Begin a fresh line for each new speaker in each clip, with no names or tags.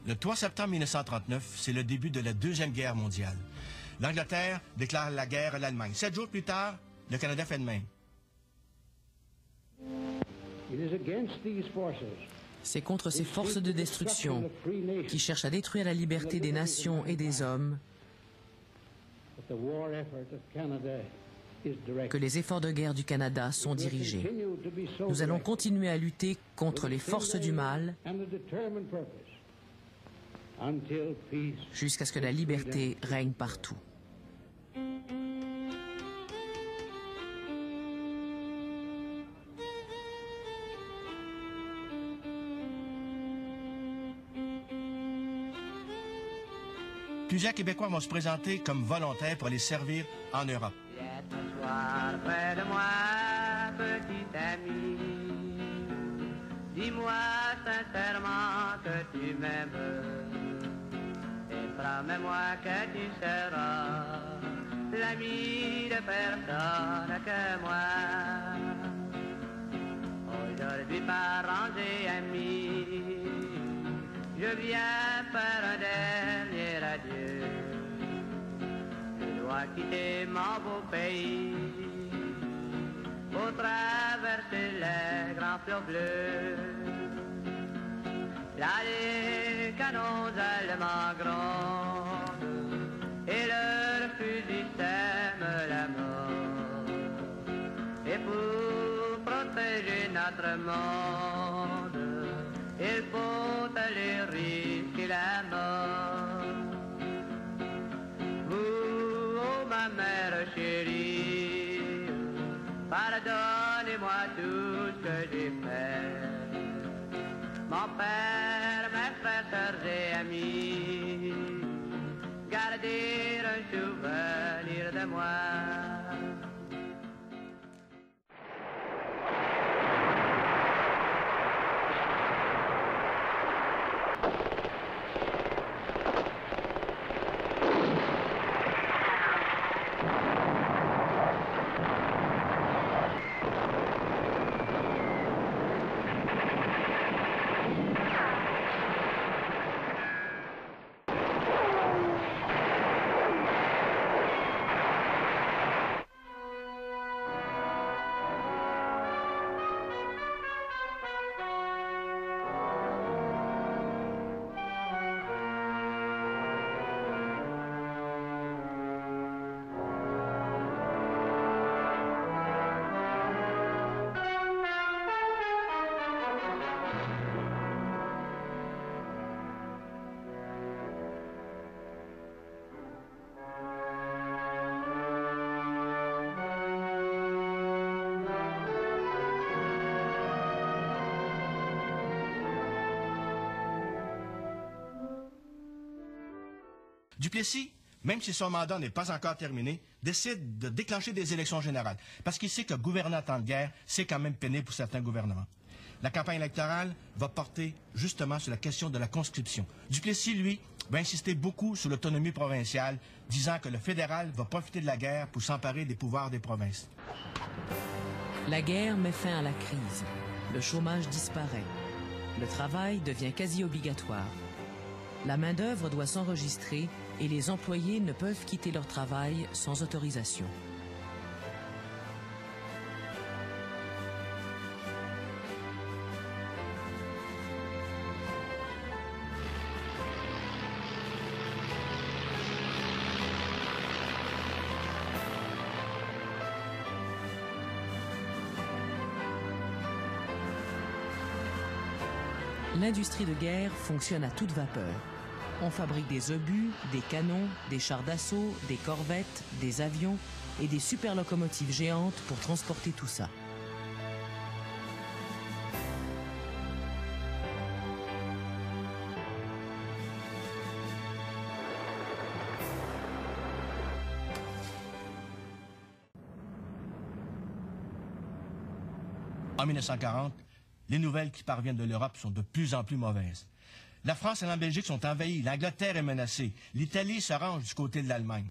Le 3 septembre 1939, c'est le début de la Deuxième Guerre mondiale. L'Angleterre déclare la guerre à l'Allemagne. 7 jours plus tard, le Canada fait de même.
C'est contre ces forces de destruction qui cherchent à détruire la liberté des nations et des hommes que les efforts de guerre du Canada sont dirigés. Nous allons continuer à lutter contre les forces du mal jusqu'à ce que la liberté règne partout.
Plusieurs Québécois vont se présenter comme volontaires pour aller servir en Europe.
Viens t'asseoir près de moi, petit ami. Dis-moi sincèrement que tu m'aimes. Et promets-moi que tu seras l'ami de personne que moi. Aujourd'hui, parents et amis, je viens faire un dernier adieu. Je dois quitter mon beau pays pour traverser les grands flots bleus. Là, les canons allemands grondent et leurs fusils sèment la mort. Et pour protéger notre monde, il faut aller risquer la mort. Vous, oh ma mère chérie, pardonnez-moi tout ce que j'ai fait. Mon père, mes frères, sœurs et amis, gardez un souvenir de moi.
Duplessis, même si son mandat n'est pas encore terminé, décide de déclencher des élections générales, parce qu'il sait que gouverner en temps de guerre, c'est quand même pénible pour certains gouvernements. La campagne électorale va porter justement sur la question de la conscription. Duplessis, lui, va insister beaucoup sur l'autonomie provinciale, disant que le fédéral va profiter de la guerre pour s'emparer des pouvoirs des provinces.
La guerre met fin à la crise. Le chômage disparaît. Le travail devient quasi obligatoire. La main-d'œuvre doit s'enregistrer et les employés ne peuvent quitter leur travail sans autorisation. L'industrie de guerre fonctionne à toute vapeur. On fabrique des obus, des canons, des chars d'assaut, des corvettes, des avions et des super locomotives géantes pour transporter tout ça.
En 1940, les nouvelles qui parviennent de l'Europe sont de plus en plus mauvaises. La France et la Belgique sont envahies, l'Angleterre est menacée, l'Italie se range du côté de l'Allemagne.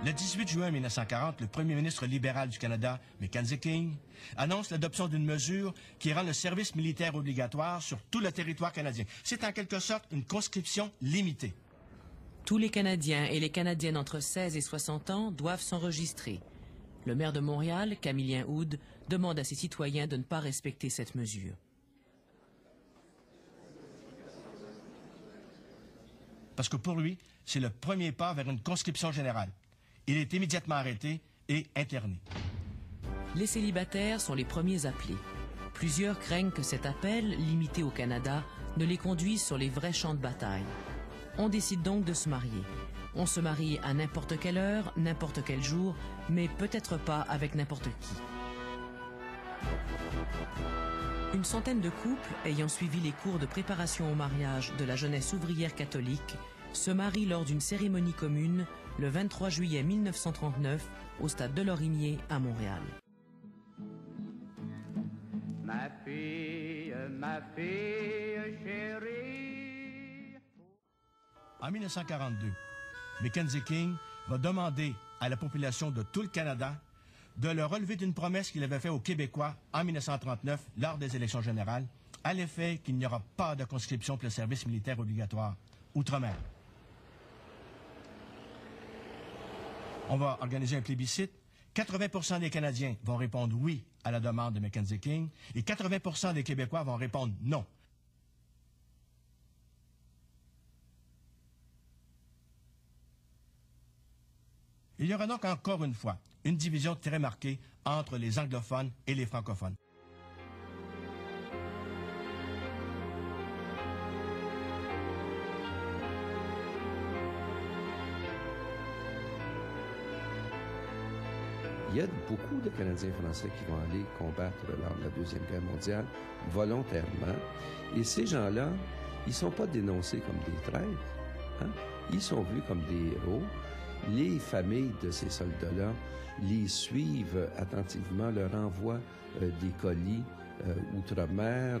Le 18 juin 1940, le premier ministre libéral du Canada, Mackenzie King, annonce l'adoption d'une mesure qui rend le service militaire obligatoire sur tout le territoire canadien. C'est en quelque sorte une conscription limitée.
Tous les Canadiens et les Canadiennes entre 16 et 60 ans doivent s'enregistrer. Le maire de Montréal, Camillien Houde, demande à ses citoyens de ne pas respecter cette mesure.
Parce que pour lui, c'est le premier pas vers une conscription générale. Il est immédiatement arrêté et interné.
Les célibataires sont les premiers appelés. Plusieurs craignent que cet appel, limité au Canada, ne les conduise sur les vrais champs de bataille. On décide donc de se marier. On se marie à n'importe quelle heure, n'importe quel jour, mais peut-être pas avec n'importe qui. Une centaine de couples, ayant suivi les cours de préparation au mariage de la jeunesse ouvrière catholique, se marient lors d'une cérémonie commune le 23 juillet 1939 au stade de Lorimier à Montréal.
Ma fille chérie.
En 1942, Mackenzie King va demander à la population de tout le Canada de le relever d'une promesse qu'il avait faite aux Québécois en 1939 lors des élections générales, à l'effet qu'il n'y aura pas de conscription pour le service militaire obligatoire outre-mer. On va organiser un plébiscite. 80% des Canadiens vont répondre oui à la demande de Mackenzie King et 80% des Québécois vont répondre non. Il y aura donc encore une fois une division très marquée entre les anglophones et les francophones.
Il y a beaucoup de Canadiens français qui vont aller combattre lors de la Deuxième Guerre mondiale volontairement. Et ces gens-là, ils ne sont pas dénoncés comme des traîtres. Hein? Ils sont vus comme des héros. Les familles de ces soldats-là les suivent attentivement, leur envoient des colis outre-mer.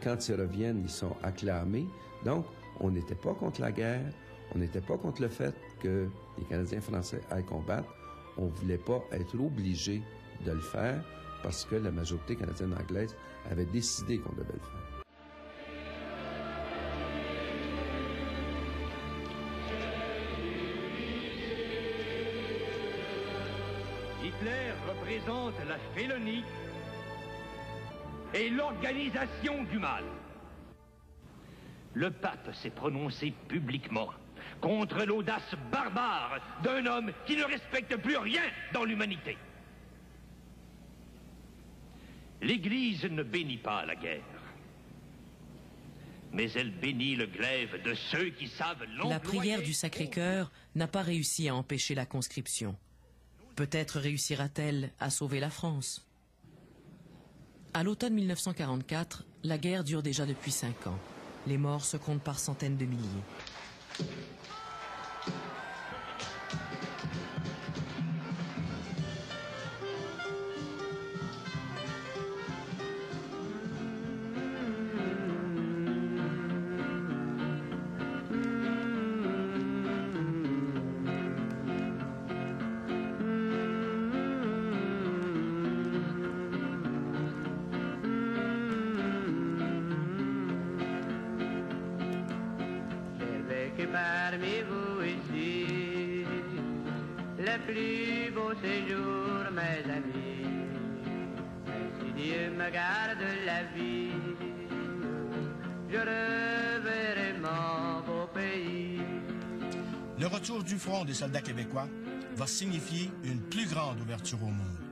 Quand ils reviennent, ils sont acclamés. Donc, on n'était pas contre la guerre, on n'était pas contre le fait que les Canadiens français aillent combattre. On ne voulait pas être obligé de le faire parce que la majorité canadienne-anglaise avait décidé qu'on devait le faire.
Hitler représente la félonie et l'organisation du mal. Le pape s'est prononcé publiquement contre l'audace barbare d'un homme qui ne respecte plus rien dans l'humanité. L'Église ne bénit pas la guerre, mais elle bénit le glaive de ceux qui savent l'employer.
La prière du Sacré-Cœur n'a pas réussi à empêcher la conscription. Peut-être réussira-t-elle à sauver la France. À l'automne 1944, la guerre dure déjà depuis 5 ans. Les morts se comptent par centaines de milliers.
Parmi vous ici, le plus beau séjour, mes amis. Si Dieu me garde la vie, je reverrai mon beau pays.
Le retour du front des soldats québécois va signifier une plus grande ouverture au monde.